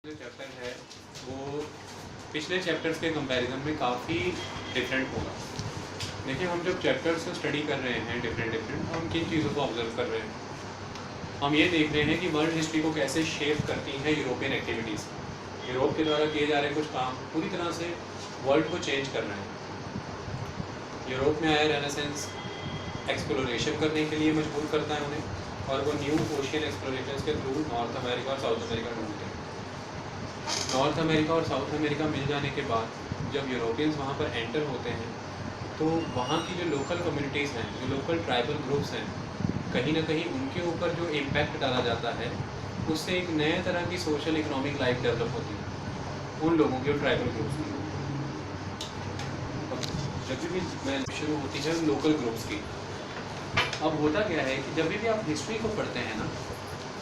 जो चैप्टर है वो पिछले चैप्टर्स के कंपैरिजन में काफ़ी डिफरेंट होगा। देखिए, हम जब चैप्टर्स स्टडी कर रहे हैं डिफरेंट हम किन चीज़ों को ऑब्जर्व कर रहे हैं। हम ये देख रहे हैं कि वर्ल्ड हिस्ट्री को कैसे शेप करती हैं यूरोपियन एक्टिविटीज़। यूरोप के द्वारा किए जा रहे कुछ काम पूरी तरह से वर्ल्ड को चेंज कर रहे हैं। यूरोप में आया रेनेसेंस एक्सप्लोरेशन करने के लिए मजबूर करता है उन्हें, और वो न्यू ओशियन एक्सप्लोरेशन के थ्रू नॉर्थ अमेरिका और साउथ अमेरिका ढूंढते हैं। नॉर्थ अमेरिका और साउथ अमेरिका मिल जाने के बाद जब यूरोपियंस वहाँ पर एंटर होते हैं तो वहाँ की जो लोकल कम्युनिटीज़ हैं, जो लोकल ट्राइबल ग्रुप्स हैं, कहीं ना कहीं उनके ऊपर जो इम्पैक्ट डाला जाता है उससे एक नए तरह की सोशल इकोनॉमिक लाइफ डेवलप होती है उन लोगों की, ट्राइबल ग्रुप्स की। जब भी मैं शुरू होती है लोकल ग्रुप्स की। अब होता क्या है कि जब भी आप हिस्ट्री को पढ़ते हैं ना,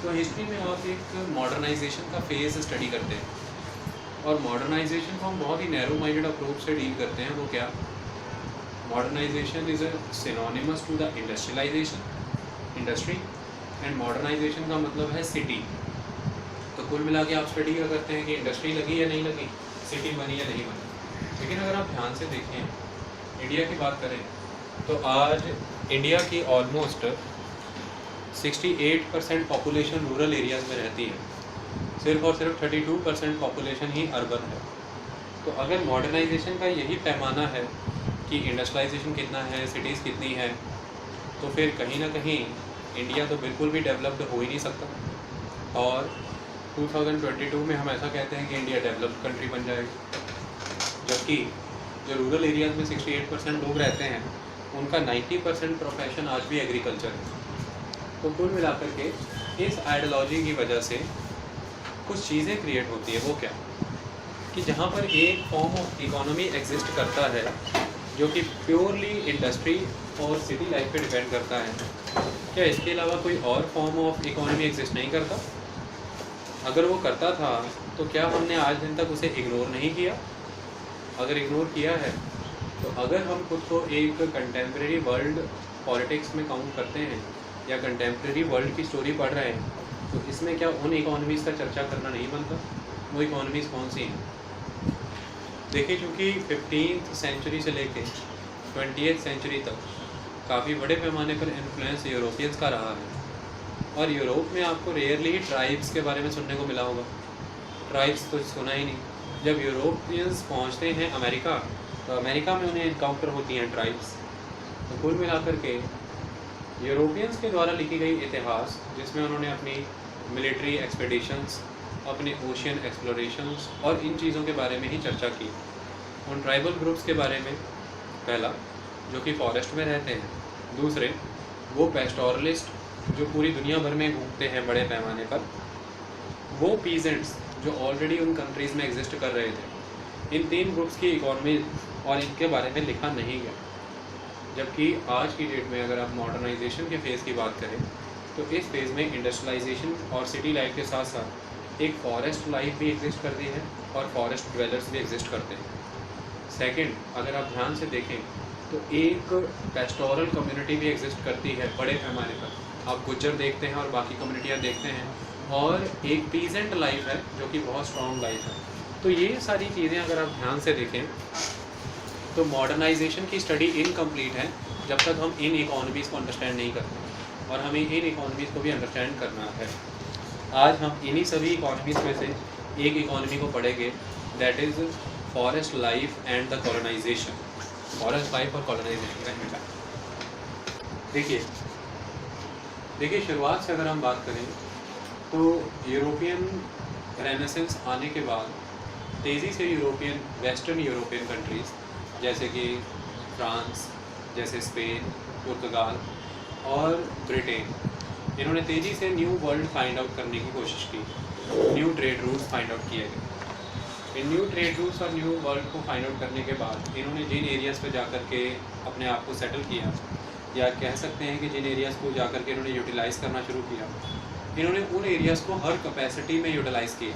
तो हिस्ट्री में आप एक मॉडर्नाइजेशन का फेज़ स्टडी करते हैं, और मॉडर्नाइजेशन को हम बहुत ही नैरो माइंडेड अप्रोच से डील करते हैं। वो क्या? Modernisation is a synonymous to the industrialisation, industry, and modernisation का मतलब है सिटी। तो कुल मिला के आप स्टडी क्या करते हैं कि इंडस्ट्री लगी या नहीं लगी, सिटी बनी या नहीं बनी। लेकिन अगर आप ध्यान से देखें, इंडिया की बात करें तो आज इंडिया की ऑलमोस्ट 68% पॉपुलेशन रूरल एरियाज़ में रहती है, सिर्फ और सिर्फ 32% पॉपुलेशन ही अर्बन है। तो अगर मॉडर्नाइजेशन का यही पैमाना है कि इंडस्ट्रियलाइजेशन कितना है, सिटीज़ कितनी है, तो फिर कहीं ना कहीं इंडिया तो बिल्कुल भी डेवलप्ड हो ही नहीं सकता। और 2022 में हम ऐसा कहते हैं कि इंडिया डेवलप्ड कंट्री बन जाएगी, जबकि जो रूरल एरियाज़ में 68% लोग रहते हैं उनका 90% प्रोफेशन आज भी एग्रीकल्चर है। तो कुल मिलाकर के इस आइडियोलॉजी की वजह से कुछ चीज़ें क्रिएट होती है। वो क्या कि जहाँ पर एक फॉर्म ऑफ इकोनॉमी एग्जिस्ट करता है जो कि प्योरली इंडस्ट्री और सिटी लाइफ पे डिपेंड करता है, क्या इसके अलावा कोई और फॉर्म ऑफ इकोनॉमी एग्जिस्ट नहीं करता? अगर वो करता था तो क्या हमने आज दिन तक उसे इग्नोर नहीं किया? अगर इग्नोर किया है तो अगर हम खुद को एक कंटेम्प्रेरी वर्ल्ड पॉलिटिक्स में काउंट करते हैं या कंटेम्प्रेरी वर्ल्ड की स्टोरी पढ़ रहे हैं, तो इसमें क्या उन इकोनॉमीज़ का चर्चा करना नहीं बनता? वो इकोनॉमीज़ कौन सी हैं? देखिए, चूँकि 15th सेंचुरी से लेके 20th सेंचुरी तक काफ़ी बड़े पैमाने पर इन्फ्लुएंस यूरोपियंस का रहा है, और यूरोप में आपको रेयरली ही ट्राइब्स के बारे में सुनने को मिला होगा। ट्राइब्स तो सुना ही नहीं। जब यूरोपियंस पहुँचते हैं अमेरिका, तो अमेरिका में उन्हें इनकाउंटर होती हैं ट्राइब्स। तो कुल मिलाकर के यूरोपियंस के द्वारा लिखी गई इतिहास, जिसमें उन्होंने अपनी मिलिट्री एक्सपेडिशंस, अपने ओशियन एक्सप्लोरेशंस और इन चीज़ों के बारे में ही चर्चा की। उन ट्राइबल ग्रुप्स के बारे में, पहला जो कि फॉरेस्ट में रहते हैं, दूसरे वो पेस्टोरलिस्ट जो पूरी दुनिया भर में घूमते हैं बड़े पैमाने पर, वो पीजेंट्स जो ऑलरेडी उन कंट्रीज़ में एग्जिस्ट कर रहे थे। इन तीन ग्रुप्स की इकॉनमी और इनके बारे में लिखा नहीं गया। जबकि आज की डेट में अगर आप मॉडर्नाइजेशन के फेज़ की बात करें तो इस फेज़ में इंडस्ट्रियलाइजेशन और सिटी लाइफ के साथ साथ एक फॉरेस्ट लाइफ भी एग्जिस्ट करती है और फॉरेस्ट ड्वेलर्स भी एग्जिस्ट करते हैं। सेकंड, अगर आप ध्यान से देखें तो एक पेस्टोरल कम्युनिटी भी एग्जिस्ट करती है बड़े पैमाने पर। आप गुज्जर देखते हैं और बाकी कम्युनिटियाँ देखते हैं, और एक पीजेंट लाइफ है जो कि बहुत स्ट्रॉन्ग लाइफ है। तो ये सारी चीज़ें अगर आप ध्यान से देखें तो मॉडर्नाइजेशन की स्टडी इनकम्प्लीट है जब तक हम इन इकोनॉमीज़ को अंडरस्टैंड नहीं करते, और हमें इन इकोनॉमीज़ को भी अंडरस्टैंड करना है। आज हम इन्हीं सभी इकोनॉमीज़ में से एक इकोनॉमी को पढ़ेंगे, that is forest life and the colonisation. Forest life और कॉलोनाइजेशन। देखिए शुरुआत से अगर हम बात करें तो यूरोपियन रेनेसेंस आने के बाद तेज़ी से वेस्टर्न यूरोपियन कंट्रीज़ जैसे कि फ्रांस, जैसे स्पेन, पुर्तगाल और ब्रिटेन, इन्होंने तेज़ी से न्यू वर्ल्ड फाइंड आउट करने की कोशिश की। New trade routes find out किए गए। इन न्यू ट्रेड रूट्स और न्यू वर्ल्ड को फाइंड आउट करने के बाद इन्होंने जिन एरियाज़ पे जाकर के अपने आप को सेटल किया, या कह सकते हैं कि जिन एरियाज़ को जाकर के इन्होंने यूटिलाइज़ करना शुरू किया, इन्होंने उन एरियाज़ को हर कैपेसिटी में यूटिलाइज़ किया।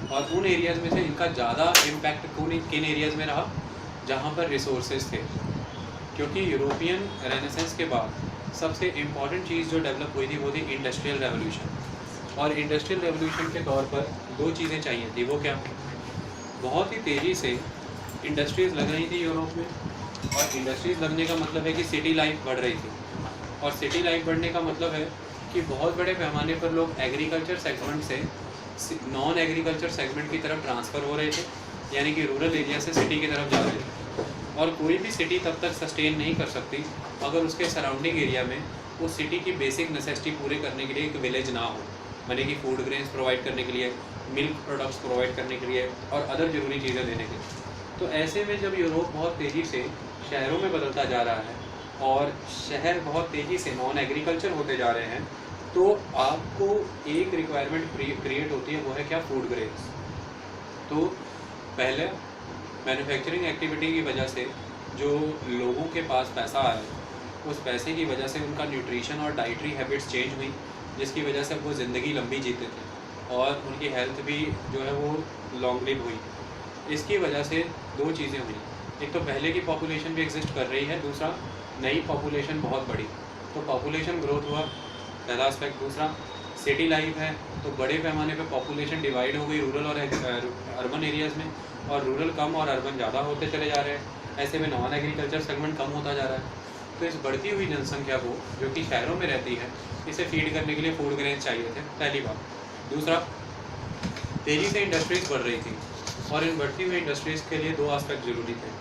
और उन एरियाज़ में से इनका ज़्यादा इम्पैक्ट किन एरियाज़ में रहा? जहाँ पर रिसोर्सेज थे। क्योंकि यूरोपियन रेनेसेंस के बाद सबसे इम्पॉर्टेंट चीज़ जो डेवलप हुई थी वो थी इंडस्ट्रियल रेवोल्यूशन। और इंडस्ट्रियल रेवोल्यूशन के तौर पर दो चीज़ें चाहिए थी, वो क्या? बहुत ही तेज़ी से इंडस्ट्रीज़ लग रही थी यूरोप में, और इंडस्ट्रीज़ लगने का मतलब है कि सिटी लाइफ बढ़ रही थी, और सिटी लाइफ बढ़ने का मतलब है कि बहुत बड़े पैमाने पर लोग एग्रीकल्चर सेगमेंट से नॉन एग्रीकल्चर सेगमेंट की तरफ ट्रांसफ़र हो रहे थे, यानी कि रूरल एरिया से सिटी की तरफ जा रहे थे। और कोई भी सिटी तब तक सस्टेन नहीं कर सकती अगर उसके सराउंडिंग एरिया में उस सिटी की बेसिक नेसेसिटी पूरे करने के लिए एक विलेज ना हो, यानी कि फूड ग्रेन्स प्रोवाइड करने के लिए, मिल्क प्रोडक्ट्स प्रोवाइड करने के लिए और अदर ज़रूरी चीज़ें देने के लिए। तो ऐसे में जब यूरोप बहुत तेज़ी से शहरों में बदलता जा रहा है और शहर बहुत तेज़ी से नॉन एग्रीकल्चर होते जा रहे हैं, तो आपको एक रिक्वायरमेंट क्रिएट होती है, वो है क्या? Food grains. तो पहले मैन्युफैक्चरिंग एक्टिविटी की वजह से जो लोगों के पास पैसा आया, उस पैसे की वजह से उनका न्यूट्रिशन और डाइटरी हैबिट्स चेंज हुई, जिसकी वजह से वो ज़िंदगी लंबी जीते थे और उनकी हेल्थ भी जो है वो लॉन्ग लिव हुई। इसकी वजह से दो चीज़ें हुई, एक तो पहले की पॉपुलेशन भी एग्जिस्ट कर रही है, दूसरा नई पॉपुलेशन बहुत बड़ी, तो पॉपुलेशन ग्रोथ हुआ, पहला एस्पेक्ट। दूसरा सिटी लाइफ है, तो बड़े पैमाने पे पॉपुलेशन डिवाइड हो गई रूरल और अर्बन एरियाज़ में, और रूरल कम और अर्बन ज़्यादा होते चले जा रहे हैं। ऐसे में नॉन एग्रीकल्चर सेगमेंट कम होता जा रहा है। तो इस बढ़ती हुई जनसंख्या को, जो कि शहरों में रहती है, इसे फीड करने के लिए फूड ग्रेन चाहिए थे, पहली बात। दूसरा, तेज़ी से इंडस्ट्रीज़ बढ़ रही थी, और इन बढ़ती हुई इंडस्ट्रीज़ के लिए दो आस्पेक्ट ज़रूरी थे।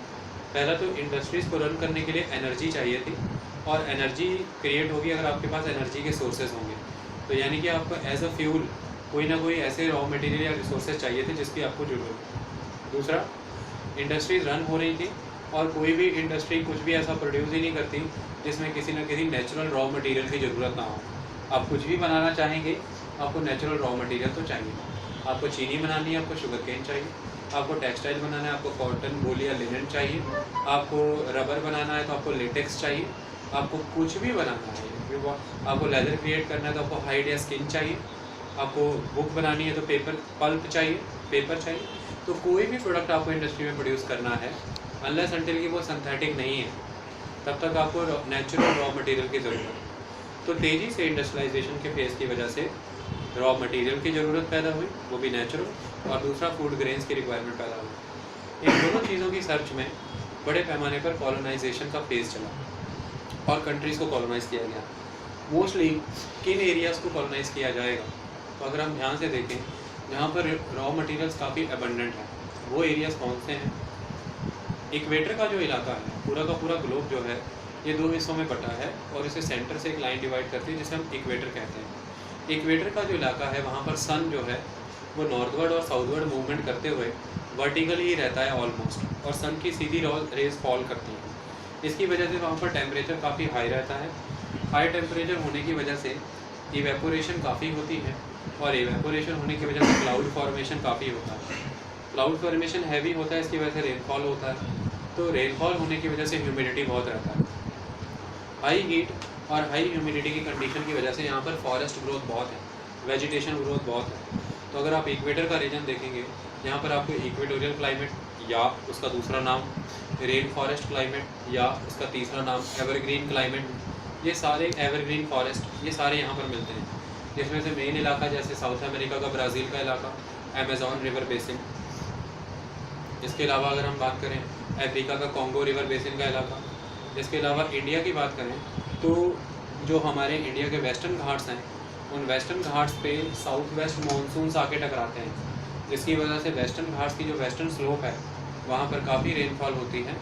पहला तो इंडस्ट्रीज़ को रन करने के लिए एनर्जी चाहिए थी, और एनर्जी क्रिएट होगी अगर आपके पास एनर्जी के सोर्सेज होंगे। तो यानी कि आपको एज अ फ्यूल कोई ना कोई ऐसे रॉ मटेरियल या रिसोर्सेज चाहिए थे जिसकी आपको ज़रूरत है। दूसरा, इंडस्ट्रीज रन हो रही थी, और कोई भी इंडस्ट्री कुछ भी ऐसा प्रोड्यूस ही नहीं करती जिसमें किसी न किसी नेचुरल रॉ मटेरियल की ज़रूरत ना हो। आप कुछ भी बनाना चाहेंगे, आपको नेचुरल रॉ मटेरियल तो चाहिए। आपको चीनी बनानी है, आपको शुगर केन चाहिए। आपको टेक्सटाइल बनाना है, आपको कॉटन, वूल या लिनन चाहिए। आपको रबर बनाना है तो आपको लेटेक्स चाहिए। आपको कुछ भी बनाना है, आपको लेदर क्रिएट करना है तो आपको हाइड या स्किन चाहिए। आपको बुक बनानी है तो पेपर पल्प चाहिए, पेपर चाहिए। तो कोई भी प्रोडक्ट आपको इंडस्ट्री में प्रोड्यूस करना है, अनलेस अनटिल कि वो सिंथेटिक नहीं है, तब तक आपको नेचुरल रॉ मटेरियल की ज़रूरत है। तो तेज़ी से इंडस्ट्रियलाइजेशन के फेज़ की वजह से रॉ मटेरियल की ज़रूरत पैदा हुई, वो भी नेचुरल, और दूसरा फूड ग्रेन्स की रिक्वायरमेंट पैदा हुई। इन दोनों चीज़ों की सर्च में बड़े पैमाने पर कॉलोनाइजेशन का फेज़ चला, और कंट्रीज़ को कॉलोनाइज़ किया गया। मोस्टली किन एरियाज़ को कॉलोनाइज़ किया जाएगा? तो अगर हम ध्यान से देखें, जहाँ पर रॉ मटेरियल्स काफ़ी अबंडेंट हैं, वो एरियाज़ कौन से हैं? इक्वेटर का जो इलाका है, पूरा का पूरा ग्लोब जो है, ये दो हिस्सों में बटा है, और इसे सेंटर से एक लाइन डिवाइड करती है जिसे हम इक्वेटर कहते हैं। इक्वेटर का जो इलाका है, वहाँ पर सन जो है वो नॉर्थवर्ड और साउथवर्ड मूवमेंट करते हुए वर्टिकली ही रहता है ऑलमोस्ट, और सन की सीधी रेज फॉल करती है। इसकी वजह से वहाँ पर टेम्परेचर काफ़ी हाई रहता है। हाई टेम्परेचर होने की वजह से इवेपोरेशन काफ़ी होती है, और इवेपोरेशन होने की वजह से क्लाउड फॉर्मेशन काफ़ी होता है। क्लाउड फॉर्मेशन हैवी होता है, इसकी वजह से रेनफॉल होता है। तो रेनफॉल होने की वजह से ह्यूमिडिटी बहुत रहता है। हाई हीट और हाई ह्यूमिडिटी की कंडीशन की वजह से यहाँ पर फॉरेस्ट ग्रोथ बहुत है, वेजिटेशन ग्रोथ बहुत है। तो अगर आप इक्वेटर का रीजन देखेंगे, यहाँ पर आपको इक्वेटोरियल क्लाइमेट, या उसका दूसरा नाम रेन फॉरेस्ट क्लाइमेट, या उसका तीसरा नाम एवरग्रीन क्लाइमेट, ये सारे एवरग्रीन फॉरेस्ट, ये सारे यहाँ पर मिलते हैं। जिसमें से मेन इलाका जैसे साउथ अमेरिका का ब्राज़ील का इलाका, अमेज़ॉन रिवर बेसिन। इसके अलावा अगर हम बात करें अफ्रीका का कॉन्गो रिवर बेसिन का इलाका। इसके अलावा इंडिया की बात करें तो जो हमारे इंडिया के वेस्टर्न घाट्स हैं, उन वेस्टर्न घाट्स पे साउथ वेस्ट मानसून्स आके टकराते हैं, जिसकी वजह से वेस्टर्न घाट्स की जो वेस्टर्न स्लोप है, वहाँ पर काफ़ी रेनफॉल होती है,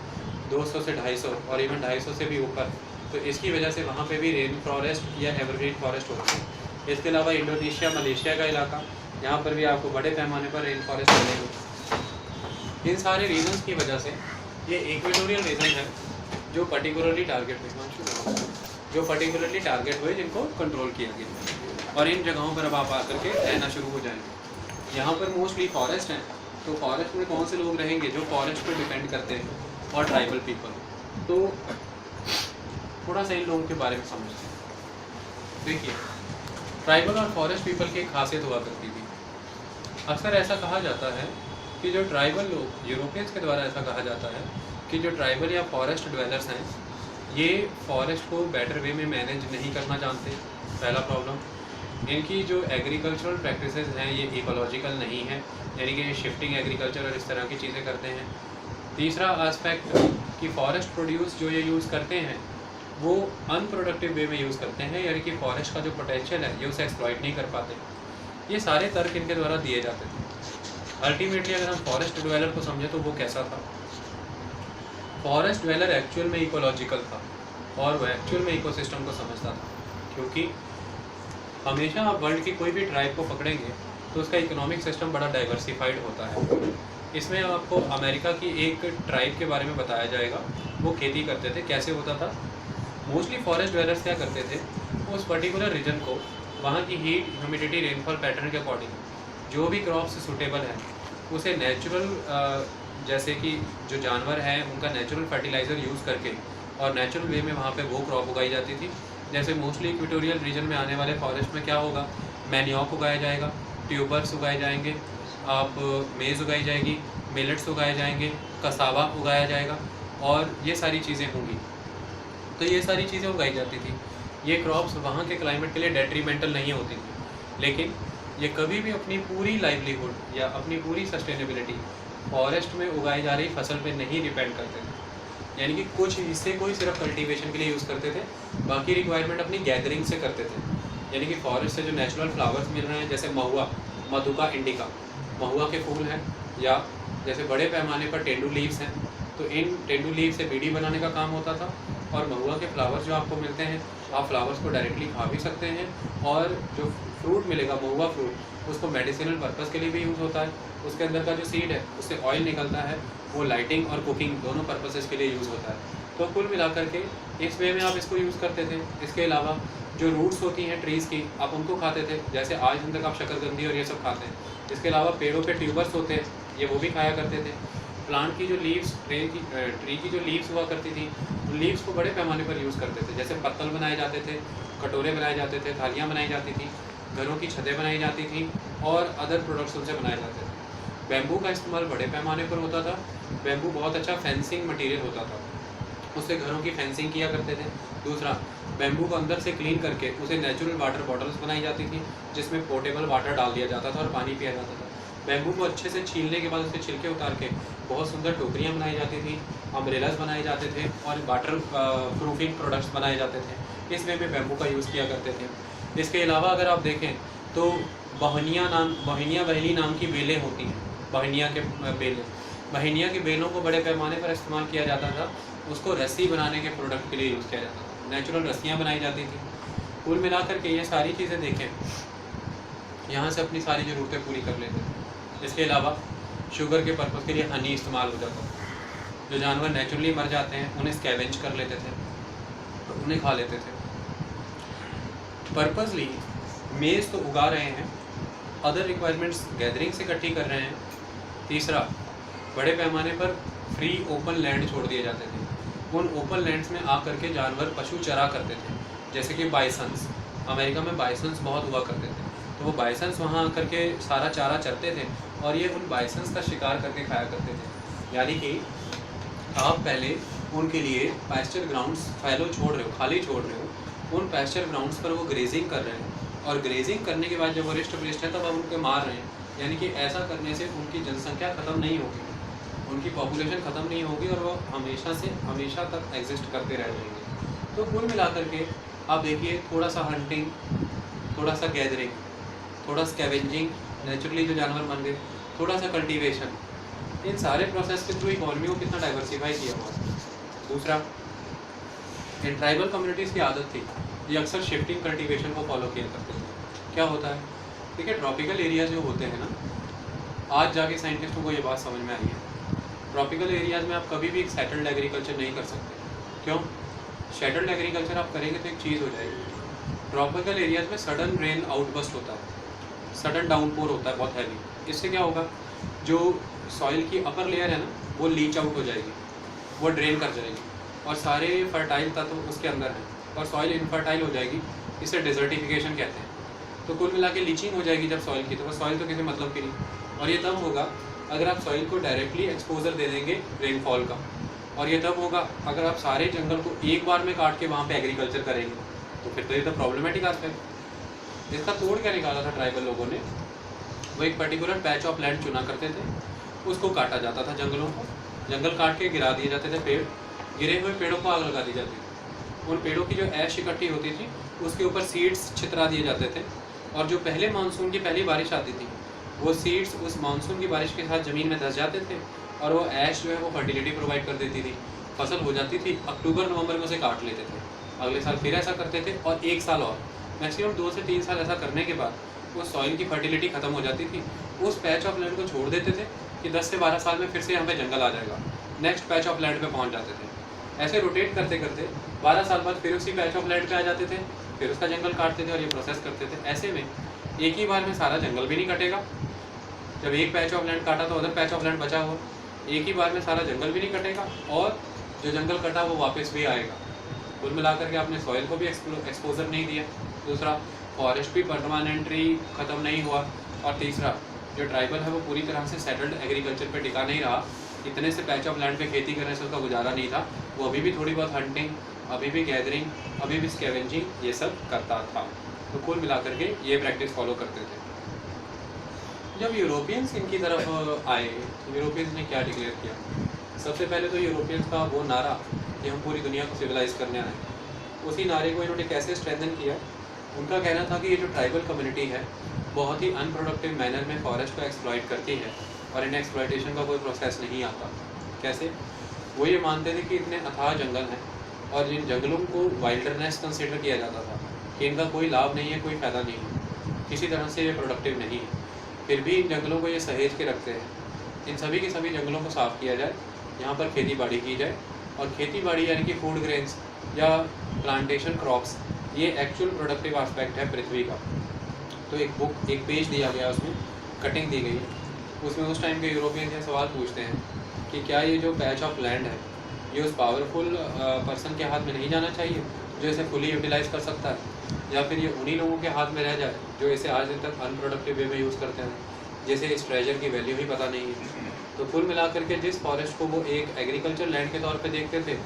200 से 250 और इवन 250 से भी ऊपर। तो इसकी वजह से वहाँ पे भी रेन फॉरेस्ट या एवरग्रीन फॉरेस्ट होती है। इसके अलावा इंडोनेशिया, मलेशिया का इलाका, यहाँ पर भी आपको बड़े पैमाने पर रेन फॉरेस्ट मिलेंगे। इन सारे रीजन्स की वजह से ये इक्वेटोरियल रीजन है जो पर्टिकुलरली टारगेट हुए, जिनको कंट्रोल किया गया, और इन जगहों पर अब आप आकर के रहना शुरू हो जाएंगे। यहाँ पर मोस्टली फॉरेस्ट हैं, तो फॉरेस्ट में कौन से लोग रहेंगे? जो फॉरेस्ट पर डिपेंड करते हैं, और ट्राइबल पीपल। तो थोड़ा सा इन लोगों के बारे में समझते हैं। देखिए, ट्राइबल और फॉरेस्ट पीपल की एक खासियत हुआ करती थी। अक्सर ऐसा कहा जाता है कि जो ट्राइबल लोग, यूरोपियंस के द्वारा ऐसा कहा जाता है कि जो ट्राइबल या फॉरेस्ट ड्वेलर्स हैं, ये फॉरेस्ट को बेटर वे में मैनेज नहीं करना जानते, पहला प्रॉब्लम। इनकी जो एग्रीकल्चरल प्रैक्टिसेस हैं ये इकोलॉजिकल नहीं है, यानी कि ये शिफ्टिंग एग्रीकल्चर और इस तरह की चीज़ें करते हैं। तीसरा एस्पेक्ट कि फॉरेस्ट प्रोड्यूस जो ये यूज़ करते हैं वो अनप्रोडक्टिव वे में यूज़ करते हैं, यानी कि फॉरेस्ट का जो पोटेंशियल है ये उसे एक्सप्लॉइट नहीं कर पाते। ये सारे तर्क इनके द्वारा दिए जाते थे। अल्टीमेटली अगर हम फॉरेस्ट ड्वेलर को समझें तो वो कैसा था? फॉरेस्ट ड्वेलर एक्चुअल में इकोलॉजिकल था और वो एक्चुअल में इकोसिस्टम को समझता था, क्योंकि हमेशा आप वर्ल्ड की कोई भी ट्राइब को पकड़ेंगे तो उसका इकोनॉमिक सिस्टम बड़ा डाइवर्सिफाइड होता है। इसमें आपको अमेरिका की एक ट्राइब के बारे में बताया जाएगा। वो खेती करते थे। कैसे होता था? मोस्टली फॉरेस्ट ड्वेलर्स क्या करते थे, उस पर्टिकुलर रीजन को वहाँ की हीट, ह्यूमिडिटी, रेनफॉल पैटर्न के अकॉर्डिंग जो भी क्रॉप्स सूटेबल है उसे नेचुरल, जैसे कि जो जानवर हैं उनका नेचुरल फर्टिलाइज़र यूज़ करके और नेचुरल वे में वहाँ पे वो क्रॉप उगाई जाती थी। जैसे मोस्टली इक्वेटोरियल रीजन में आने वाले फॉरेस्ट में क्या होगा, मैन्योक उगाया जाएगा, ट्यूबर्स उगाए जाएंगे, आप मेज़ उगाई जाएगी, मिलेट्स उगाए जाएंगे, कसावा उगाया जाएगा और ये सारी चीज़ें होंगी। तो ये सारी चीज़ें उगाई जाती थी। ये क्रॉप्स वहाँ के क्लाइमेट के लिए डेट्रीमेंटल नहीं होती थी, लेकिन ये कभी भी अपनी पूरी लाइवलीहुड या अपनी पूरी सस्टेनेबिलिटी फॉरेस्ट में उगाई जा रही फसल पे नहीं डिपेंड करते थे। यानी कि कुछ हिस्से को ही सिर्फ कल्टीवेशन के लिए यूज़ करते थे, बाकी रिक्वायरमेंट अपनी गैदरिंग से करते थे। यानी कि फॉरेस्ट से जो नेचुरल फ्लावर्स मिल रहे हैं, जैसे महुआ, मधुका इंडिका, महुआ के फूल हैं, या जैसे बड़े पैमाने पर टेंडू लीव्स हैं, तो इन टेंडू लीव से बीड़ी बनाने का काम होता था। और महुआ के फ्लावर्स जो आपको मिलते हैं, आप फ्लावर्स को डायरेक्टली खा भी सकते हैं, और जो फ्रूट मिलेगा महुआ फ्रूट, उसको मेडिसिनल पर्पज़ के लिए भी यूज़ होता है। उसके अंदर का जो सीड है उससे ऑयल निकलता है, वो लाइटिंग और कुकिंग दोनों पर्पसेस के लिए यूज़ होता है। तो कुल मिलाकर के इस वे में आप इसको यूज़ करते थे। इसके अलावा जो रूट्स होती हैं ट्रीज़ की, आप उनको खाते थे, जैसे आज दिन तक आप शकरकंदी और ये सब खाते हैं। इसके अलावा पेड़ों पे ट्यूबर्स होते हैं, ये वो भी खाया करते थे। प्लांट की जो लीव्स, ट्री की जो लीव्स हुआ करती थी, उन लीव्स को बड़े पैमाने पर यूज़ करते थे। जैसे पत्तल बनाए जाते थे, कटोरे बनाए जाते थे, थालियाँ बनाई जाती थी, घरों की छतें बनाई जाती थी और अदर प्रोडक्ट्स उनसे बनाए जाते थे। बैम्बू का इस्तेमाल बड़े पैमाने पर होता था। बैम्बू बहुत अच्छा फेंसिंग मटेरियल होता था, उससे घरों की फेंसिंग किया करते थे। दूसरा, बैम्बू को अंदर से क्लीन करके उसे नेचुरल वाटर बॉटल्स बनाई जाती थी, जिसमें पोर्टेबल वाटर डाल दिया जाता था और पानी पिया जाता था। बैम्बू को अच्छे से छीलने के बाद उसके छिलके उतार के बहुत सुंदर टोकरियाँ बनाई जाती थी, अम्ब्रेलास बनाए जाते थे और वाटर प्रूफिंग प्रोडक्ट्स बनाए जाते थे। इस वे में बैम्बू का यूज़ किया करते थे। इसके अलावा अगर आप देखें तो बहनिया बहेली नाम की बेलें होती हैं, बहनिया के बेलें, बहनिया के बेलों को बड़े पैमाने पर इस्तेमाल किया जाता था। उसको रस्सी बनाने के प्रोडक्ट के लिए यूज़ किया जाता था, नेचुरल रस्सियाँ बनाई जाती थी। कुल मिलाकर के ये सारी चीज़ें देखें, यहाँ से अपनी सारी ज़रूरतें पूरी कर लेते थे। इसके अलावा शुगर के पर्पज़ के लिए हनी इस्तेमाल हो जाता था। जो जानवर नेचुरली मर जाते हैं उन्हें स्कैवेंज कर लेते थे, तो उन्हें खा लेते थे। पर्पसली मेज़ तो उगा रहे हैं, अदर रिक्वायरमेंट्स गैदरिंग से इकट्ठी कर रहे हैं। तीसरा, बड़े पैमाने पर फ्री ओपन लैंड छोड़ दिए जाते थे। उन ओपन लैंड्स में आकर के जानवर पशु चरा करते थे, जैसे कि बाइसन्स। अमेरिका में बाइसन्स बहुत हुआ करते थे, तो वो बाइसन्स वहाँ आकर के सारा चारा चरते थे और ये उन बाइसन्स का शिकार करके खाया करते थे। यानी कि आप पहले उनके लिए पैस्चर ग्राउंड्स फैलो छोड़ रहे हो, खाली छोड़ रहे हो, उन पैस्चर ग्राउंड्स पर वो ग्रेजिंग कर रहे हैं और ग्रेजिंग करने के बाद जब वो रिस्ट पुलिस्ट है तब आप उनके मार रहे हैं। यानी कि ऐसा करने से उनकी जनसंख्या ख़त्म नहीं होगी, उनकी पॉपुलेशन ख़त्म नहीं होगी और वो हमेशा से हमेशा तक एग्जिस्ट करते रह जाएंगे। तो कुल मिलाकर के आप देखिए, थोड़ा सा हंटिंग, थोड़ा सा गैदरिंग, थोड़ा स्कैवेंजिंग, नेचुरली जो जानवर बन गए, थोड़ा सा कल्टीवेशन, इन सारे प्रोसेस के थ्रू इकॉनमी को कितना डाइवर्सिफाई किया हुआ है। दूसरा, इन ट्राइबल कम्युनिटीज़ की आदत थी, ये अक्सर शिफ्टिंग कल्टीवेशन को फॉलो किया करते थे। क्या होता है, देखिए ट्रॉपिकल एरियाज जो होते हैं ना, आज जाके साइंटिस्टों को ये बात समझ में आई है, ट्रॉपिकल एरियाज़ में आप कभी भी एक सेटल्ड एग्रीकल्चर नहीं कर सकते। क्यों? सेटल्ड एग्रीकल्चर आप करेंगे तो एक चीज़ हो जाएगी, ट्रॉपिकल एरियाज़ में सडन रेन आउटबस्ट होता है, सडन डाउनपोर होता है बहुत हैवी। इससे क्या होगा, जो सॉइल की अपर लेयर है ना, वो लीच आउट हो जाएगी, वो ड्रेन कर जाएगी और सारे फर्टाइल तत्व उसके अंदर हैं और सॉइल इनफर्टाइल हो जाएगी। इसे डेजर्टिफिकेशन कहते हैं। तो कुल मिला के लीचिंग हो जाएगी जब सॉइल की, तो वो सॉइल तो किसी मतलब की नहीं। और ये तब होगा अगर आप सॉइल को डायरेक्टली एक्सपोजर दे देंगे रेनफॉल का, और ये तब होगा अगर आप सारे जंगल को एक बार में काट के वहाँ पे एग्रीकल्चर करेंगे, तो फिर तो ये तो प्रॉब्लमेटिक आस्पेक्ट। इसका तोड़ क्या निकाला था ट्राइबल लोगों ने, वो एक पर्टिकुलर पैच ऑफ लैंड चुना करते थे, उसको काटा जाता था जंगलों को, जंगल काट के गिरा दिए जाते थे पेड़, गिरे हुए पेड़ों को आग लगा दी जाती थी। उन पेड़ों की जो ऐश इकट्ठी होती थी उसके ऊपर सीड्स छितरा दिए जाते थे, और जो पहले मानसून की पहली बारिश आती थी वो सीड्स उस मानसून की बारिश के साथ ज़मीन में धंस जाते थे, और वो ऐश जो है वो फर्टिलिटी प्रोवाइड कर देती थी, फसल हो जाती थी। अक्टूबर नवंबर में उसे काट लेते थे, अगले साल फिर ऐसा करते थे, और एक साल और मैक्सिमम 2 से 3 साल ऐसा करने के बाद वो सॉइल की फर्टिलिटी खत्म हो जाती थी। उस पैच ऑफ लैंड को छोड़ देते थे कि 10 से 12 साल में फिर से यहाँ पे जंगल आ जाएगा, नेक्स्ट पैच ऑफ लैंड पे पहुँच जाते थे। ऐसे रोटेट करते करते 12 साल बाद फिर उसी पैच ऑफ लैंड पे आ जाते थे, फिर उसका जंगल काटते थे और ये प्रोसेस करते थे। ऐसे में एक ही बार में सारा जंगल भी नहीं कटेगा, जब एक पैच ऑफ लैंड काटा तो अदर पैच ऑफ लैंड बचा हुआ, एक ही बार में सारा जंगल भी नहीं कटेगा और जो जंगल कटा वो वापस भी आएगा। कुल मिलाकर के आपने सॉइल को भी एक्सपोजर नहीं दिया, दूसरा फॉरेस्ट भी परमानेंटली ख़त्म नहीं हुआ, और तीसरा जो ट्राइबल है वो पूरी तरह से सेटल्ड एग्रीकल्चर पे टिका नहीं रहा। इतने से पैच ऑफ लैंड पे खेती करने से उसका गुजारा नहीं था, वो अभी भी थोड़ी बहुत हंटिंग, अभी भी गैदरिंग, अभी भी स्कैवेंजिंग ये सब करता था। तो कुल मिलाकर के ये प्रैक्टिस फॉलो करते थे। जब यूरोपियंस इनकी तरफ आए तो यूरोपियंस ने क्या डिक्लेयर किया? सबसे पहले तो यूरोपियंस का वो नारा कि हम पूरी दुनिया को सिविलाइज करने आए, उसी नारे को इन्होंने कैसे स्ट्रेंथन किया? उनका कहना था कि ये जो ट्राइबल कम्युनिटी है बहुत ही अनप्रोडक्टिव मैनर में फॉरेस्ट को एक्सप्लॉइट करती है और इन्हें एक्सप्लॉइटेशन का कोई प्रोसेस नहीं आता। कैसे? वो ये मानते थे कि इतने अथाह जंगल हैं और जिन जंगलों को वाइल्डरनेस कंसिडर किया जाता था कि इनका कोई लाभ नहीं है, कोई फ़ायदा नहीं है, किसी तरह से ये प्रोडक्टिव नहीं है, फिर भी इन जंगलों को ये सहेज के रखते हैं। इन सभी के सभी जंगलों को साफ़ किया जाए, यहाँ पर खेती बाड़ी की जाए, और खेती बाड़ी यानी कि फूड ग्रेन्स या प्लांटेशन क्रॉप्स, ये एक्चुअल प्रोडक्टिव एस्पेक्ट है पृथ्वी का। तो एक पेज दिया गया, उसमें कटिंग दी गई है, उसमें उस टाइम के यूरोपियन ये सवाल पूछते हैं कि क्या ये जो पैच ऑफ लैंड है ये उस पावरफुल पर्सन के हाथ में नहीं जाना चाहिए जो इसे फुली यूटिलाइज कर सकता है, या फिर ये उन्हीं लोगों के हाथ में रह जाए जो इसे आज दिन तक अनप्रोडक्टिव वे में यूज़ करते हैं, जैसे इस ट्रेजर की वैल्यू ही पता नहीं है। तो कुल मिलाकर के जिस फॉरेस्ट को वो एक एग्रीकल्चर लैंड के तौर पे देखते थे,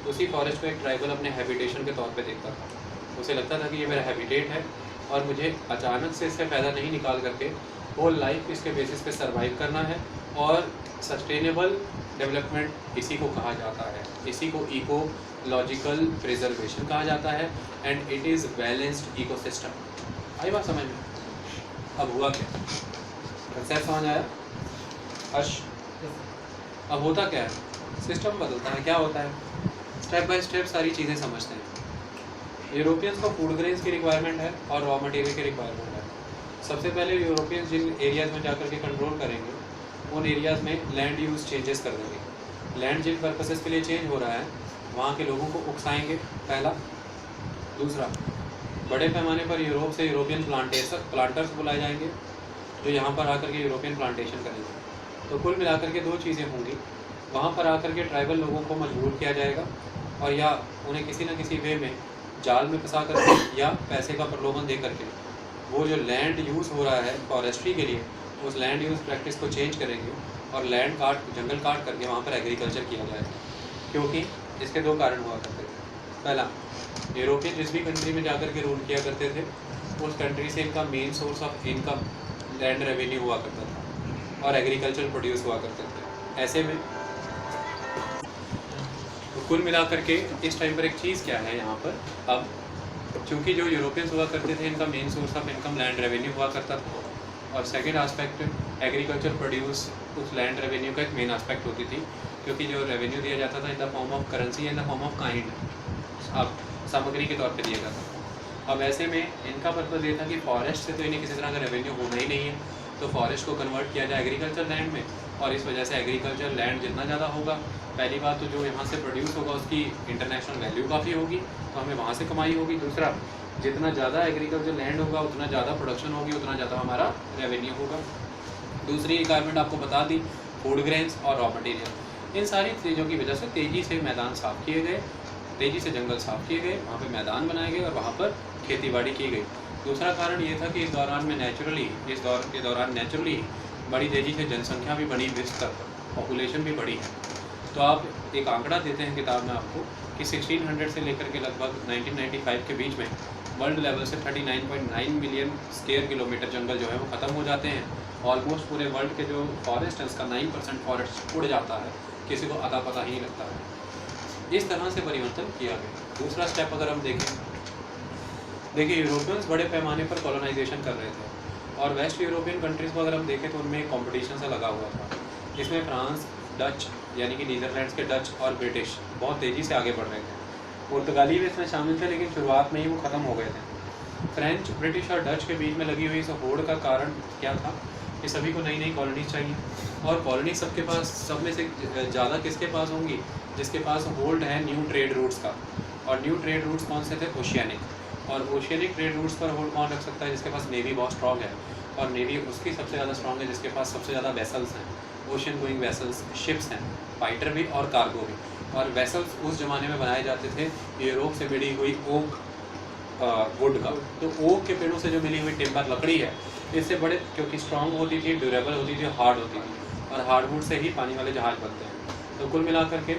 उसी फॉरेस्ट को एक ट्राइबल अपने हैबिटेशन के तौर पे देखता था। उसे लगता था कि ये मेरा हैबिटेट है और मुझे अचानक से इससे फ़ायदा नहीं निकाल करके होल लाइफ इसके बेसिस पे सर्वाइव करना है, और सस्टेनेबल डेवलपमेंट इसी को कहा जाता है, इसी को इकोलॉजिकल प्रिजर्वेशन कहा जाता है, and it is balanced ecosystem. आई बात समझ में? अब हुआ क्या? कंसेप्ट समझ आया? हर्ष, अब होता क्या है? सिस्टम बदलता है। क्या होता है? स्टेप बाय स्टेप सारी चीज़ें समझते हैं। यूरोपियंस को फूड ग्रेन्स की रिक्वायरमेंट है और रॉ मटेरियल की रिक्वायरमेंट है। सबसे पहले यूरोपियंस जिन एरियाज़ में जाकर के कंट्रोल करेंगे उन एरियाज़ में लैंड यूज़ चेंजेस कर देंगे। लैंड जिन पर्पसेस के लिए चेंज हो रहा है वहाँ के लोगों को उकसाएंगे, पहला। दूसरा, बड़े पैमाने पर यूरोप से यूरोपियन प्लांटर्स बुलाए जाएंगे जो यहाँ पर आकर के यूरोपियन प्लांटेशन करेंगे। तो कुल मिलाकर के दो चीज़ें होंगी, वहाँ पर आकर के ट्राइबल लोगों को मजबूर किया जाएगा, और या उन्हें किसी न किसी वे में जाल में फंसा करके या पैसे का प्रलोभन दे करके वो जो लैंड यूज़ हो रहा है फॉरेस्ट्री के लिए, उस लैंड यूज़ प्रैक्टिस को चेंज करेंगे और जंगल काट करके वहाँ पर एग्रीकल्चर किया जाएगा। क्योंकि इसके दो कारण हुआ करते थे। पहला, यूरोपियन जिस भी कंट्री में जाकर के रूल किया करते थे उस कंट्री से इनका main source of income land revenue हुआ करता था और एग्रीकल्चर प्रोड्यूस हुआ करते थे। ऐसे में तो कुल मिलाकर के इस टाइम पर एक चीज़ क्या है यहाँ पर, अब चूँकि जो यूरोपियंस हुआ करते थे इनका main source of income land revenue हुआ करता था, और सेकेंड आस्पेक्ट एग्रीकल्चर प्रोड्यूस उस लैंड रेवेन्यू का एक मेन आस्पेक्ट होती थी, क्योंकि जो रेवेन्यू दिया जाता था in the form of currency, in the form of kind, अब सामग्री के तौर पे दिया जाता था। अब ऐसे में इनका पर्पज़ ये था कि फॉरेस्ट से तो इन्हें किसी तरह का रेवेन्यू होना ही नहीं है, तो फॉरेस्ट को कन्वर्ट किया जाए एग्रीकल्चर लैंड में, और इस वजह से एग्रीकल्चर लैंड जितना ज़्यादा होगा, पहली बात तो जो यहाँ से प्रोड्यूस होगा उसकी इंटरनेशनल वैल्यू काफ़ी होगी, तो हमें वहाँ से कमाई होगी। दूसरा, जितना ज़्यादा एग्रीकल्चर लैंड होगा उतना ज़्यादा प्रोडक्शन होगी, उतना ज़्यादा हमारा रेवेन्यू होगा। दूसरी रिक्वायरमेंट आपको बता दी, फूड ग्रेन्स और रॉ मटेरियल। इन सारी चीज़ों की वजह से तेज़ी से मैदान साफ़ किए गए, तेज़ी से जंगल साफ़ किए गए, वहाँ पे मैदान बनाए गए और वहाँ पर खेतीबाड़ी की गई। दूसरा कारण ये था कि इस दौर के दौरान नेचुरली बड़ी तेज़ी से जनसंख्या भी बढ़ी, विस्तर पॉपुलेशन भी बढ़ी है। तो आप एक आंकड़ा देते हैं किताब में आपको कि 1600 से लेकर के लगभग 1995 के बीच में वर्ल्ड लेवल से 39.9 मिलियन स्क्वायर किलोमीटर जंगल जो है वो ख़त्म हो जाते हैं। ऑलमोस्ट पूरे वर्ल्ड के जो फॉरेस्ट है उसका 9% फॉरेस्ट उड़ जाता है, किसी को अता पता ही नहीं लगता है। इस तरह से परिवर्तन किया गया। दूसरा स्टेप अगर हम देखें, देखिए यूरोपियंस बड़े पैमाने पर कॉलोनाइजेशन कर रहे थे और वेस्ट यूरोपियन कंट्रीज़ को अगर हम देखें तो उनमें कॉम्पिटिशन सा लगा हुआ था। इसमें फ्रांस, डच यानी कि नीदरलैंड्स के डच और ब्रिटिश बहुत तेज़ी से आगे बढ़ रहे थे। पुर्तगाली भी इसमें शामिल थे, लेकिन शुरुआत में ही वो ख़त्म हो गए थे। फ्रेंच, ब्रिटिश और डच के बीच में लगी हुई इस होड़ का कारण क्या था कि सभी को नई नई कॉलोनीज चाहिए, और कॉलोनी सबके पास, सब में से ज़्यादा किसके पास होंगी? जिसके पास होल्ड है न्यू ट्रेड रूट्स का। और न्यू ट्रेड रूट्स कौन से थे? ओशियानिक। और ओशियानिक ट्रेड रूट्स पर होल्ड कौन रख सकता है? जिसके पास नेवी बहुत स्ट्रॉन्ग है, और नेवी उसकी सबसे ज़्यादा स्ट्रॉन्ग है जिसके पास सबसे ज़्यादा वेसल्स हैं, ओशन गोइंग वेसल्स, शिप्स हैं, फाइटर भी और कार्गो भी। और वेसल्स उस ज़माने में बनाए जाते थे यूरोप से मिली हुई ओक वुड का। तो ओक के पेड़ों से जो मिली हुई टिम्बर लकड़ी है, इससे बड़े, क्योंकि स्ट्रॉन्ग होती थी, ड्यूरेबल होती थी, हार्ड होती थी, और हार्डवुड से ही पानी वाले जहाज़ बनते हैं। तो कुल मिलाकर के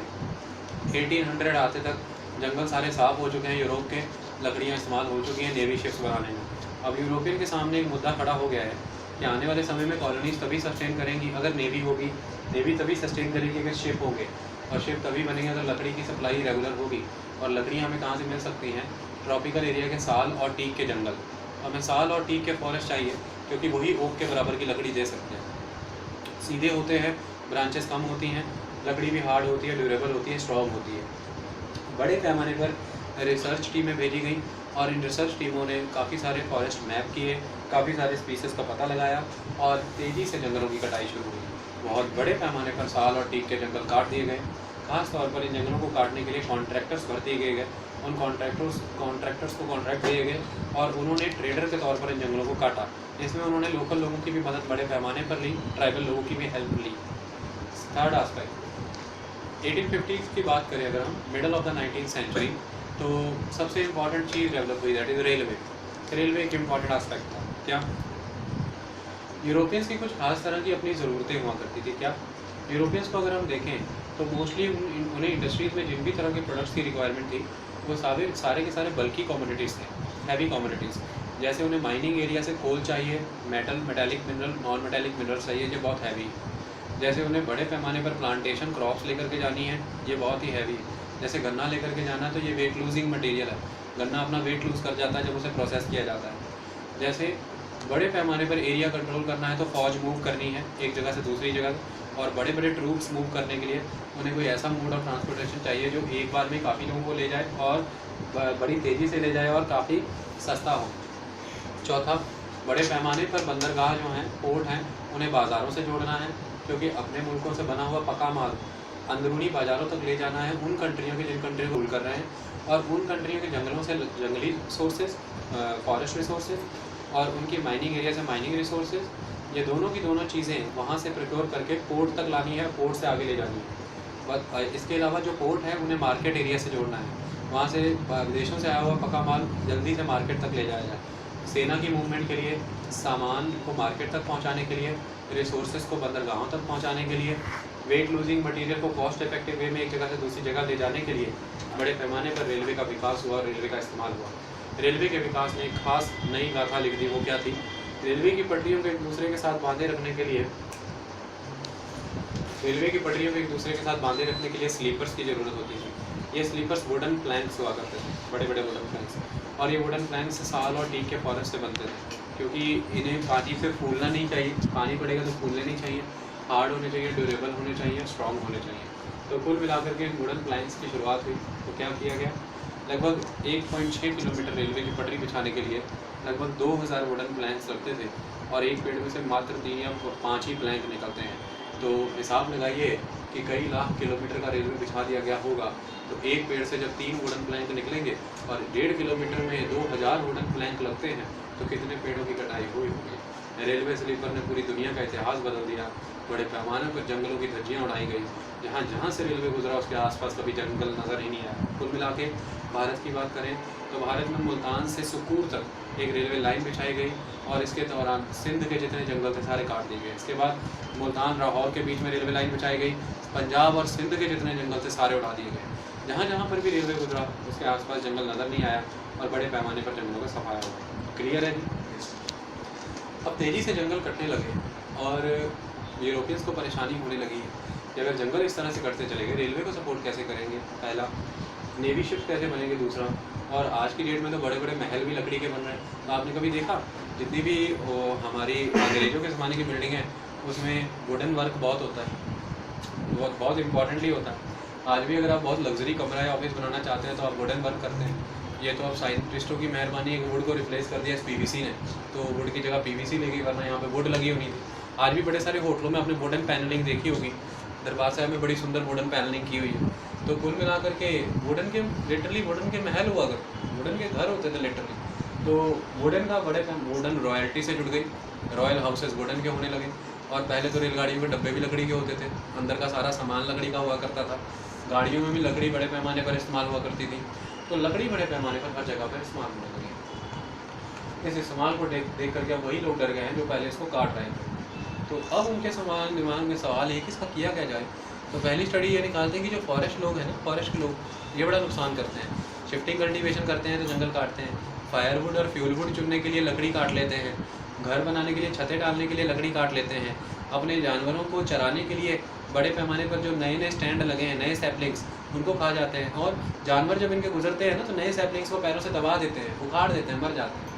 1800 आते तक जंगल सारे साफ़ हो चुके हैं, यूरोप के लकड़ियाँ इस्तेमाल हो चुकी हैं नेवी शिप्स बनाने में। अब यूरोपियन के सामने एक मुद्दा खड़ा हो गया है कि आने वाले समय में कॉलोनीज तभी सस्टेन करेंगी अगर नेवी होगी, नेवी तभी सस्टेन करेगी अगर शिप होंगे, और शिप तभी बनेंगे अगर लकड़ी की सप्लाई रेगुलर होगी। और लकड़ी हमें कहाँ से मिल सकती हैं? ट्रॉपिकल एरिया के साल और टीक के जंगल। हमें साल और टीक के फॉरेस्ट चाहिए, क्योंकि वही ओक के बराबर की लकड़ी दे सकते हैं। सीधे होते हैं, ब्रांचेस कम होती हैं, लकड़ी भी हार्ड होती है, ड्यूरेबल होती है, स्ट्रॉन्ग होती है। बड़े पैमाने पर रिसर्च टीमें भेजी गई, और इन रिसर्च टीमों ने काफ़ी सारे फॉरेस्ट मैप किए, काफ़ी सारे स्पीसीज़ का पता लगाया, और तेज़ी से जंगलों की कटाई शुरू हुई। बहुत बड़े पैमाने पर साल और टीक के जंगल काट दिए गए। खास तौर पर इन जंगलों को काटने के लिए कॉन्ट्रैक्टर्स भर्ती किए गए। उन कॉन्ट्रैक्टर्स को कॉन्ट्रैक्ट दिए गए, और उन्होंने ट्रेडर के तौर पर इन जंगलों को काटा। इसमें उन्होंने लोकल लोगों की भी मदद बड़े पैमाने पर ली, ट्राइबल लोगों की भी हेल्प ली। थर्ड आस्पेक्ट, 1850 की बात करें अगर हम, middle of the 19th century, तो सबसे इम्पॉर्टेंट चीज़ डेवलप हुई, दैट इज़ रेलवे। रेलवे एक इम्पॉर्टेंट आस्पेक्ट था। क्या? यूरोपियंस की कुछ खास तरह की अपनी ज़रूरतें हुआ करती थी। क्या? यूरोपियंस को अगर हम देखें तो मोस्टली उन्हें इंडस्ट्रीज़ में जिन भी तरह के प्रोडक्ट्स की रिक्वायरमेंट थी, वो सारे के सारे बल्कि कमोडिटीज़ थे, हैवी कमोडिटीज़। जैसे उन्हें माइनिंग एरिया से कोल चाहिए, metal, metallic mineral, non metallic mineral चाहिए, जो बहुत हैवी। जैसे उन्हें बड़े पैमाने पर प्लांटेशन क्रॉप्स लेकर के जानी है, ये बहुत ही हैवी। जैसे गन्ना लेकर के जाना, तो ये वेट लूजिंग मटेरियल है, गन्ना अपना वेट लूज़ कर जाता है जब उसे प्रोसेस किया जाता है। जैसे बड़े पैमाने पर एरिया कंट्रोल करना है, तो फौज मूव करनी है एक जगह से दूसरी जगह, और बड़े बड़े ट्रूप्स मूव करने के लिए उन्हें कोई ऐसा मोड ऑफ ट्रांसपोर्टेशन चाहिए जो एक बार में काफ़ी लोगों को ले जाए, और बड़ी तेज़ी से ले जाए, और काफ़ी सस्ता हो। चौथा, बड़े पैमाने पर बंदरगाह जो हैं, पोर्ट हैं, उन्हें बाज़ारों से जोड़ना है, क्योंकि अपने मुल्कों से बना हुआ पका माल अंदरूनी बाज़ारों तक ले जाना है उन कंट्रियों के जिन कंट्रियों को रूल कर रहे हैं, और उन कंट्रियों के जंगलों से जंगली रिसोर्सेज, फॉरेस्ट रिसोर्सेज, और उनकी माइनिंग एरिया से माइनिंग रिसोर्सेज, ये दोनों की दोनों चीज़ें वहाँ से प्रिक्योर करके पोर्ट तक लानी है, पोर्ट से आगे ले जानी है। बस इसके अलावा जो पोर्ट है उन्हें मार्केट एरिया से जोड़ना है, वहाँ से विदेशों से आया हुआ पका माल जल्दी से मार्केट तक ले जाया जाए। सेना की मूवमेंट के लिए, सामान को मार्केट तक पहुँचाने के लिए, रिसोर्सेज को बंदरगाहों तक पहुँचाने के लिए, वेट लूजिंग मटेरियल को कॉस्ट इफेक्टिव वे में एक जगह से दूसरी जगह ले जाने के लिए बड़े पैमाने पर रेलवे का विकास हुआ, रेलवे का इस्तेमाल हुआ। रेलवे के विकास ने एक खास नई गाथा लिख दी। वो क्या थी? रेलवे की पटरियों को एक दूसरे के साथ बांधे रखने के लिए, रेलवे की पटरियों को एक दूसरे के साथ बांधे रखने के लिए स्लीपर्स की ज़रूरत होती थी। ये स्लीपर्स वुडन प्लैंक्स हुआ करते थे, बड़े बड़े वुडन प्लैंक्स, और ये वुडन प्लैंक्स साल और टीक के फॉरेस्ट से बनते थे, क्योंकि इन्हें पानी से फूलना नहीं चाहिए, पानी पड़ेगा तो फूलने नहीं चाहिए, हार्ड होने चाहिए, ड्यूरेबल होने चाहिए, स्ट्रॉन्ग होने चाहिए। तो कुल मिलाकर के वुडन प्लैंक्स की शुरुआत हुई। तो क्या किया गया? लगभग 1.6 किलोमीटर रेलवे की पटरी बिछाने के लिए लगभग 2000 वुडन प्लैंक्स लगते थे, और एक पेड़ में से मात्र 3 या 5 ही प्लैंक निकलते हैं। तो हिसाब लगाइए कि कई लाख किलोमीटर का रेलवे बिछा दिया गया होगा, तो एक पेड़ से जब 3 वुडन प्लैंक निकलेंगे और 1.5 किलोमीटर में 2000 वुडन प्लैंक लगते हैं, तो कितने पेड़ों की कटाई हुई होगी। रेलवे स्लीपर ने पूरी दुनिया का इतिहास बदल दिया। बड़े पैमाने पर जंगलों की धज्जियाँ उड़ाई गई, जहाँ जहाँ से रेलवे गुजरा उसके आसपास कभी जंगल नज़र ही नहीं आया। कुल मिला के भारत की बात करें तो भारत में मुल्तान से सुकूर तक एक रेलवे लाइन बिछाई गई, और इसके दौरान सिंध के जितने जंगल थे सारे काट दिए गए। इसके बाद मुल्तान लाहौर के बीच में रेलवे लाइन बिछाई गई, पंजाब और सिंध के जितने जंगल थे सारे उड़ा दिए गए। जहाँ जहाँ पर भी रेलवे गुजरा उसके आसपास जंगल नज़र नहीं आया, और बड़े पैमाने पर जंगलों का सफाया होगा। क्लियर है जी? अब तेज़ी से जंगल कटने लगे और यूरोपियंस को परेशानी होने लगी है कि अगर जंगल इस तरह से कटते चले गए, रेलवे को सपोर्ट कैसे करेंगे, पहला, नेवी शिप्स कैसे बनेंगे, दूसरा, और आज की डेट में तो बड़े बड़े महल भी लकड़ी के बन रहे हैं। तो आपने कभी देखा जितनी भी हमारी अंग्रेज़ों के ज़माने की बिल्डिंग है उसमें वुडन वर्क बहुत होता है, बहुत इम्पॉर्टेंटली होता है। आज भी अगर आप बहुत लग्जरी कमरा या ऑफिस बनाना चाहते हैं तो आप वुडन वर्क करते हैं। ये तो अब साइंटिस्टों की मेहरबानी है कि वुड को रिप्लेस कर दिया इस पीवीसी ने, तो वुड की जगह पीवीसी लेके करना, यहाँ पे वुड लगी होनी थी। आज भी बड़े सारे होटलों में आपने वुडन पैनलिंग देखी होगी, दरबार साहब में बड़ी सुंदर वुडन पैनलिंग की हुई है। तो कुल मिला करके वुडन के लिटरली वुडन के महल हुआ करते, वुडन के घर होते थे लिटरली। तो वुडन का वुडन रॉयल्टी से जुड़ गई, रॉयल हाउसेस वुडन के होने लगे। और पहले तो रेलगाड़ियों के डब्बे भी लकड़ी के होते थे, अंदर का सारा सामान लकड़ी का हुआ करता था। गाड़ियों में भी लकड़ी बड़े पैमाने पर इस्तेमाल हुआ करती थी। तो लकड़ी बड़े पैमाने पर हर जगह पर इस्तेमाल होने लगी। इस इस्तेमाल को देख करके अब वही लोग डर गए हैं जो पहले इसको काट रहे थे। तो अब उनके दिमाग में सवाल है कि इसका किया क्या जाए। तो पहली स्टडी ये निकालते हैं कि जो फॉरेस्ट लोग हैं ना, फॉरेस्ट के लोग ये बड़ा नुकसान करते हैं। शिफ्टिंग कल्टीवेशन करते हैं तो जंगल काटते हैं, फायरवुड और फ्यूलवुड चुनने के लिए लकड़ी काट लेते हैं, घर बनाने के लिए, छतें डालने के लिए लकड़ी काट लेते हैं, अपने जानवरों को चराने के लिए बड़े पैमाने पर जो नए नए स्टैंड लगे हैं, नए सैपलिंग्स, उनको खा जाते हैं। और जानवर जब इनके गुजरते हैं ना तो नए सैपलिंग्स को पैरों से दबा देते हैं, उखाड़ देते हैं, मर जाते हैं।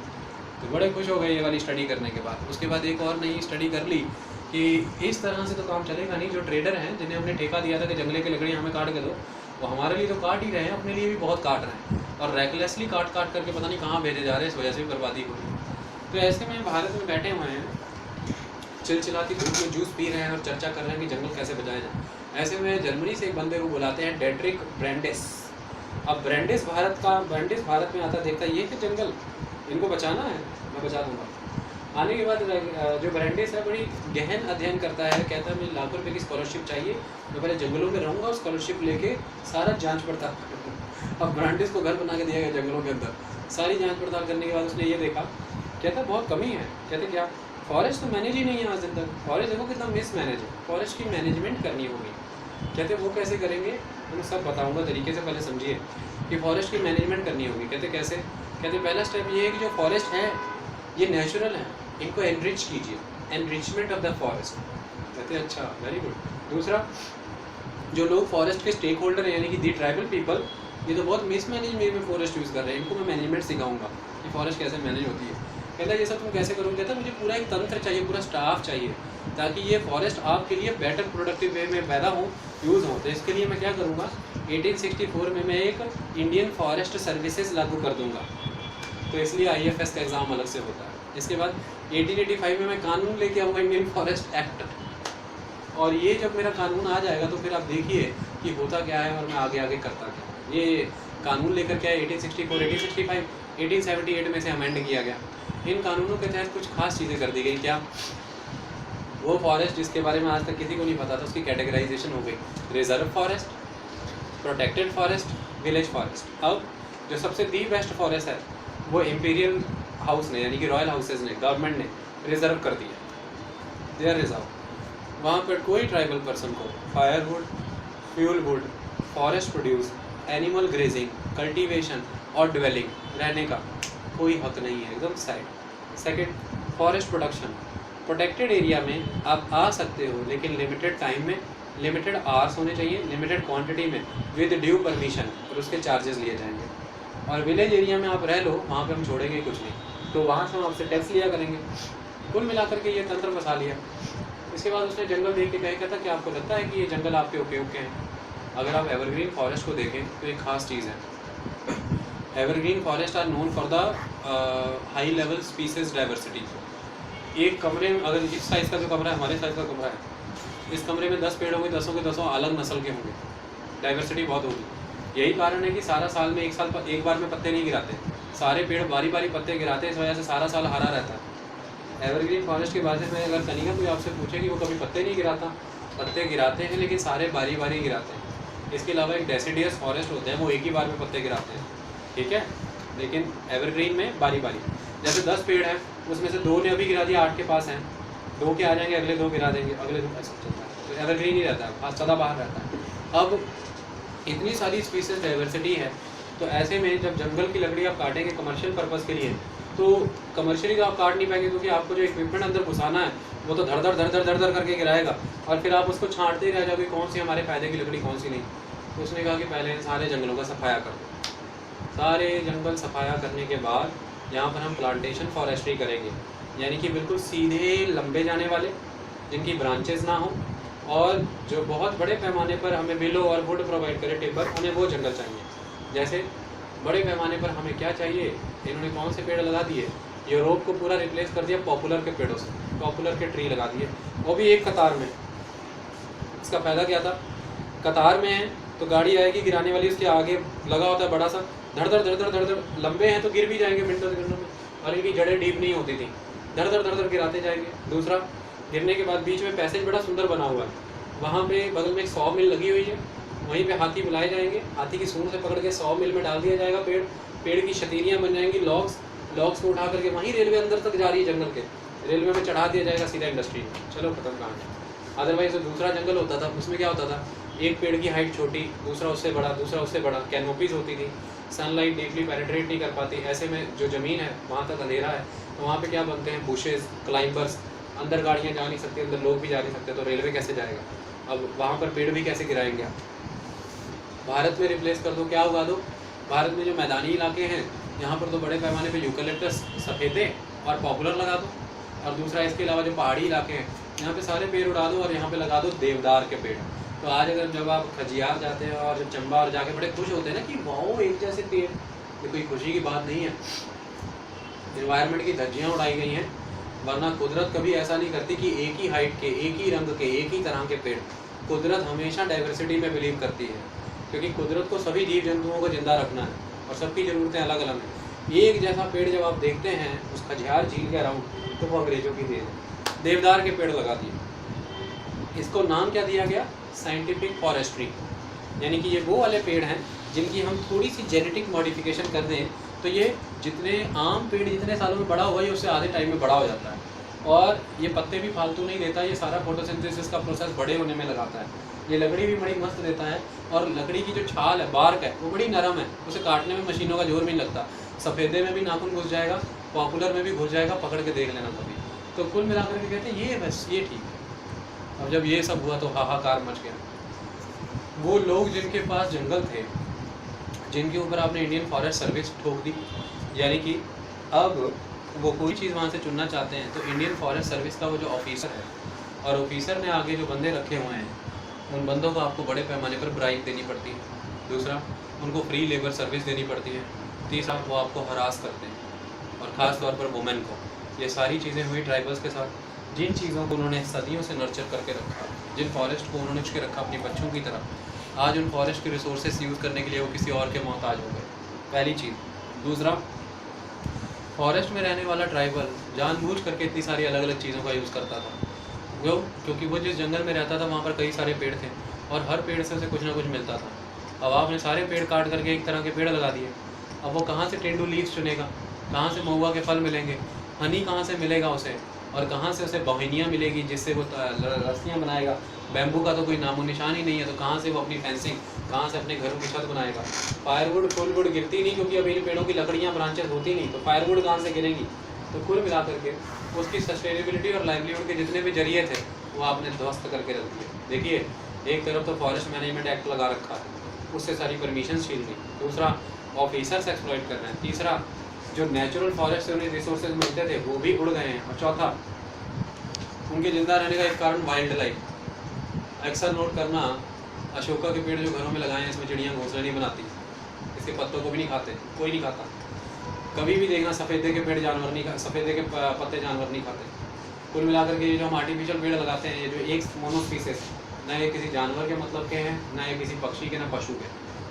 तो बड़े खुश हो गए ये वाली स्टडी करने के बाद। उसके बाद एक और नई स्टडी कर ली कि इस तरह से तो काम चलेगा नहीं। जो ट्रेडर हैं जिन्हें हमने ठेका दिया था कि जंगले की लकड़ी हमें काट के दो, वो हमारे लिए तो काट ही रहे हैं, अपने लिए भी बहुत काट रहे हैं और रैकलेसली काट करके पता नहीं कहाँ भेजे जा रहे हैं। इस वजह से भी बर्बादी हो रही है। तो ऐसे में भारत में बैठे हुए हैं, चिलचिलाती धूप में जूस पी रहे हैं और चर्चा कर रहे हैं कि जंगल कैसे बचाया जाए। ऐसे में जर्मनी से एक बंदे को बुलाते हैं डेट्रिक ब्रेंडिस। अब ब्रेंडिस भारत में आता, देखता ये कि जंगल इनको बचाना है, मैं बचा दूंगा। आने के बाद जो ब्रेंडिस है बड़ी गहन अध्ययन करता है, कहता है मुझे लाखों रुपये की स्कॉलरशिप चाहिए, मैं पहले जंगलों में रहूँगा और स्कॉलरशिप लेके सारा जांच पड़ताल। अब ब्रेंडिस को घर बना के दिया गया जंगलों के अंदर। सारी जांच पड़ताल करने के बाद उसने ये देखा, कहता बहुत कमी है। कहते क्या? फॉरेस्ट तो मैनेज ही नहीं है आज दिन तक। फॉरेस्ट देखो कितना मिसमैनेज है, फॉरेस्ट की मैनेजमेंट करनी होगी। कहते वो कैसे करेंगे, मैं सब बताऊंगा तरीके से, पहले समझिए कि फॉरेस्ट की मैनेजमेंट करनी होगी। कहते कैसे? कहते पहला स्टेप ये है कि जो फॉरेस्ट है ये नेचुरल है, इनको एनरिच कीजिए, एनरिचमेंट ऑफ द फॉरेस्ट। कहते अच्छा, वेरी गुड। दूसरा, जो लोग फॉरेस्ट के स्टेक होल्डर हैं यानी कि दी ट्राइबल पीपल, ये तो बहुत मिसमैनेज में फॉरेस्ट यूज़ कर रहे हैं, इनको मैं मैनेजमेंट सिखाऊंगा कि फॉरेस्ट कैसे मैनेज होती है। कहता ये सब तुम कैसे करोगे? कहता मुझे पूरा एक तंत्र चाहिए, पूरा स्टाफ चाहिए, ताकि ये फॉरेस्ट आपके लिए बेटर प्रोडक्टिव वे में पैदा हो, यूज़ हो। तो इसके लिए मैं क्या करूँगा, 1864 में मैं एक इंडियन फॉरेस्ट सर्विसेज लागू कर दूँगा। तो इसलिए IFS का एग्ज़ाम अलग से होता है। इसके बाद 1885 में मैं कानून लेके आऊँगा, इंडियन फॉरेस्ट एक्ट। और ये जब मेरा कानून आ जाएगा तो फिर आप देखिए कि होता क्या है और मैं आगे आगे करता क्या। ये कानून लेकर क्या है, 1864, 1865, 1878 में से अमेंड किया गया। इन कानूनों के तहत कुछ खास चीज़ें कर दी गई। क्या? वो फॉरेस्ट जिसके बारे में आज तक किसी को नहीं पता था, उसकी कैटेगराइजेशन हो गई, reserve forest, protected forest, village forest. अब जो सबसे दी बेस्ट फॉरेस्ट है वो इम्पीरियल हाउस ने यानी कि रॉयल हाउसेज ने, गवर्नमेंट ने रिजर्व कर दिया, दे आर रिजर्व। वहाँ पर कोई ट्राइबल पर्सन को firewood, fuelwood, forest produce, animal grazing, cultivation और डिवेलिंग रहने का कोई हक नहीं है, एकदम side. Second, forest production, protected area में आप आ सकते हो लेकिन लिमिटेड टाइम में, लिमिटेड आवर्स होने चाहिए, लिमिटेड क्वांटिटी में, विद ड्यू परमिशन, और उसके चार्जेस लिए जाएंगे। और विलेज एरिया में आप रह लो, वहाँ पे हम छोड़ेंगे कुछ नहीं, तो वहाँ से हम आपसे टैक्स लिया करेंगे। कुल मिलाकर के ये तंत्र फंसा लिया। इसके बाद उसने जंगल देख के कहा था कि आपको लगता है कि ये जंगल आपके उपयोग के हैं? अगर आप एवरग्रीन फॉरेस्ट को देखें तो एक ख़ास चीज़ है, evergreen forest are known for the high level species diversity. एक कमरे में, अगर इस साइज़ का जो कमरा है, हमारे साइज़ का कमरा है, इस कमरे में 10 पेड़ होंगे, 10 के 10 अलग नस्ल के होंगे, डाइवर्सिटी बहुत होगी। यही कारण है कि सारा साल में एक बार में पत्ते नहीं गिराते, सारे पेड़ बारी बारी पत्ते गिराते हैं, इस वजह से सारा साल हरा रहता है। एवरग्रीन फॉरेस्ट के बारे में अगर कनिका कोई आपसे पूछे कि वो कभी पत्ते नहीं गिराता, पत्ते गिराते हैं लेकिन सारे बारी बारी गिराते हैं। इसके अलावा एक डेसिडियस फॉरेस्ट होते हैं, वो एक ही बार में पत्ते गिराते हैं, ठीक है, लेकिन एवरग्रीन में बारी बारी। जैसे 10 पेड़ हैं, उसमें से 2 ने अभी गिरा दिया, 8 के पास हैं, 2 के आ जाएंगे, अगले 2 गिरा देंगे, अगले 2, ऐसा चलता है। तो एवरग्रीन ही रहता है, सदाबहार रहता है। अब इतनी सारी स्पीसीज डाइवर्सिटी है तो ऐसे में जब जंगल की लकड़ी आप काटेंगे कमर्शियल पर्पज़ के लिए, तो कमर्शियली तो आप काट नहीं पाएंगे, क्योंकि आपको जो इक्विपमेंट अंदर घुसाना है वो तो धड़ धड़ करके गिराएगा, और फिर आप उसको छांटते ही रह जाओगे कौन सी हमारे फ़ायदे की लकड़ी कौन सी नहीं। तो उसने कहा कि पहले सारे जंगलों का सफाया कर दो। सारे जंगल सफाया करने के बाद यहाँ पर हम प्लांटेशन फॉरेस्ट्री करेंगे, यानी कि बिल्कुल सीधे लंबे जाने वाले, जिनकी ब्रांचेस ना हो, और जो बहुत बड़े पैमाने पर हमें विलो और वुड प्रोवाइड करे, टिम्बर, हमें वो जंगल चाहिए। जैसे बड़े पैमाने पर हमें क्या चाहिए, इन्होंने कौन से पेड़ लगा दिए, यूरोप को पूरा रिप्लेस कर दिया पॉपुलर के पेड़ों से, पॉपुलर के ट्री लगा दिए, वो भी एक कतार में। इसका फ़ायदा क्या था, कतार में है तो गाड़ी आएगी गिराने वाली, उसके आगे लगा होता है बड़ा सा, धड़ धड़ लंबे हैं तो गिर भी जाएंगे मिनटों सेकंडों में, और इनकी जड़ें डीप नहीं होती थी, धड़ धड़ गिराते जाएंगे। दूसरा, गिरने के बाद बीच में पैसेज बड़ा सुंदर बना हुआ है, वहाँ पे बगल में एक 100 मिल लगी हुई है, वहीं पे हाथी बुलाए जाएंगे, हाथी की सूंड से पकड़ के 100 मिल में डाल दिया जाएगा, पेड़ की शतीरियाँ बन जाएंगी, लॉग्स को उठा करके वहीं रेलवे अंदर तक जा रही है जंगल के, रेलवे में चढ़ा दिया जाएगा सीधा इंडस्ट्री में, चलो खत्म कहानी। अदरवाइज जो दूसरा जंगल होता था उसमें क्या होता था, एक पेड़ की हाइट छोटी, दूसरा उससे बड़ा, दूसरा उससे बड़ा, कैनोपीज होती थी, सनलाइट डीपली पेनिट्रेट नहीं कर पाती। ऐसे में जो ज़मीन है वहाँ तक अंधेरा है, तो वहाँ पे क्या बनते हैं, बुशेज़, क्लाइंबर्स, अंदर गाड़ियाँ जा नहीं सकती, अंदर लोग भी जा नहीं सकते, तो रेलवे कैसे जाएगा, अब वहाँ पर पेड़ भी कैसे गिराएंगे आप। भारत में रिप्लेस कर दो, क्या उगा दो, भारत में जो मैदानी इलाके हैं यहाँ पर तो बड़े पैमाने पे यूकलिप्टस, सफ़ेदे और पॉपुलर लगा दो, और दूसरा इसके अलावा जो पहाड़ी इलाके हैं यहाँ पे सारे पेड़ उड़ा दो और यहाँ पे लगा दो देवदार के पेड़। तो आज अगर जब आप खजियार जाते हैं और जब चंबा और जाके बड़े खुश होते हैं ना कि वाओ एक जैसे पेड़, ये कोई खुशी की बात नहीं है, इन्वायरमेंट की धज्जियाँ उड़ाई गई हैं, वरना कुदरत कभी ऐसा नहीं करती कि एक ही हाइट के, एक ही रंग के, एक ही तरह के पेड़। कुदरत हमेशा डाइवर्सिटी में बिलीव करती है, क्योंकि कुदरत को सभी जीव जंतुओं को जिंदा रखना है और सबकी ज़रूरतें अलग अलग हैं। एक जैसा पेड़ जब आप देखते हैं उस खजियार झील के अराउंड, तो वो अंग्रेजों की देन है। देवदार के पेड़ लगा दिए, इसको नाम क्या दिया गया, साइंटिफिक फॉरेस्ट्री, यानी कि ये वो वाले पेड़ हैं जिनकी हम थोड़ी सी जेनेटिक मॉडिफिकेशन कर दें तो ये जितने आम पेड़ जितने सालों में बड़ा हुआ, ये उससे आधे टाइम में बड़ा हो जाता है, और ये पत्ते भी फालतू नहीं देता, ये सारा फोटोसिंथेसिस का प्रोसेस बड़े होने में लगाता है। ये लकड़ी भी बड़ी मस्त देता है, और लकड़ी की जो छाल है, बार्क है, वो बड़ी नरम है, उसे काटने में मशीनों का जोर भी नहीं लगता। सफ़ेदे में भी नाखून घुस जाएगा, पॉपुलर में भी घुस जाएगा, पकड़ के देख लेना कभी। तो कुल मिलाकर के कहते हैं ये बस ये ठीक है। अब जब ये सब हुआ तो हाहाकार मच गया। वो लोग जिनके पास जंगल थे, जिनके ऊपर आपने इंडियन फॉरेस्ट सर्विस ठोक दी, यानी कि अब वो कोई चीज़ वहाँ से चुनना चाहते हैं तो इंडियन फॉरेस्ट सर्विस का वो जो ऑफिसर है, और ऑफिसर ने आगे जो बंदे रखे हुए हैं, उन बंदों को आपको बड़े पैमाने पर ब्राइब देनी पड़ती है। दूसरा, उनको फ्री लेबर सर्विस देनी पड़ती है। तीसरा, वो आपको हरास करते हैं, और ख़ास तौर पर वुमेन को। ये सारी चीज़ें हुई ट्राइबल्स के साथ, जिन चीज़ों को उन्होंने सदियों से नर्चर करके रखा, जिन फॉरेस्ट को उन्होंने उसके रखा अपने बच्चों की तरह, आज उन फॉरेस्ट के रिसोर्सेस यूज़ करने के लिए वो किसी और के मोहताज हो गए, पहली चीज़। दूसरा, फॉरेस्ट में रहने वाला ट्राइबल जानबूझ करके इतनी सारी अलग अलग चीज़ों का यूज़ करता था, क्योंकि वो जिस जंगल में रहता था वहाँ पर कई सारे पेड़ थे, और हर पेड़ से उसे कुछ ना कुछ मिलता था। अब आपने सारे पेड़ काट करके एक तरह के पेड़ लगा दिए, अब वो कहाँ से टेंडू लीव्स चुनेगा, कहाँ से महुआ के फल मिलेंगे, हनी कहाँ से मिलेगा उसे, और कहाँ से उसे बहिनियाँ मिलेगी जिससे वो रस्सियाँ बनाएगा। बैम्बू का तो कोई नामो निशान ही नहीं है, तो कहाँ से वो अपनी फेंसिंग, कहाँ से अपने घरों की छत बनाएगा। फायरवुड फुलवुड गिरती नहीं, क्योंकि अब इन पेड़ों की लकड़ियाँ ब्रांचेस होती नहीं, तो फायरवुड कहाँ से गिरेंगी। तो कुल मिला करके उसकी सस्टेनेबिलिटी और लाइवलीहुड के जितने भी जरिए थे वो आपने ध्वस्त करके रख दिए। देखिए, एक तरफ तो फॉरेस्ट मैनेजमेंट एक्ट लगा रखा है, उससे सारी परमिशन छीन ली। दूसरा, ऑफिसर्स एक्सप्लॉइट कर रहे हैं। तीसरा, जो नेचुरल फॉरेस्ट से उन्हें रिसोर्सेज मिलते थे वो भी उड़ गए हैं। और चौथा, उनके ज़िंदा रहने का एक कारण वाइल्ड लाइफ। अक्सर नोट करना, अशोका के पेड़ जो घरों में लगाए हैं इसमें चिड़ियाँ घोंसले नहीं बनाती, इसके पत्तों को भी नहीं खाते, कोई नहीं खाता। कभी भी देखना सफ़ेदे के पेड़ जानवर नहीं सफ़ेदे के पत्ते जानवर नहीं खाते। कुल मिलाकर के ये जो हम आर्टिफिशियल पेड़ लगाते हैं, ये जो एक मोनोस्पीसीज, ना ये किसी जानवर के मतलब के हैं, ना ये किसी पक्षी के, ना पशु के।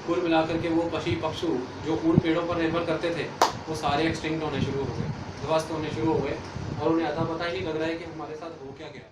कुल मिलाकर के वो पक्षी पक्षु जो उन पेड़ों पर निर्भर करते थे वो सारे एक्सटिंक्ट होने शुरू हो गए, ध्वस्त होने शुरू हो गए, और उन्हें अता पता ही नहीं लग रहा है कि हमारे साथ हो क्या गया।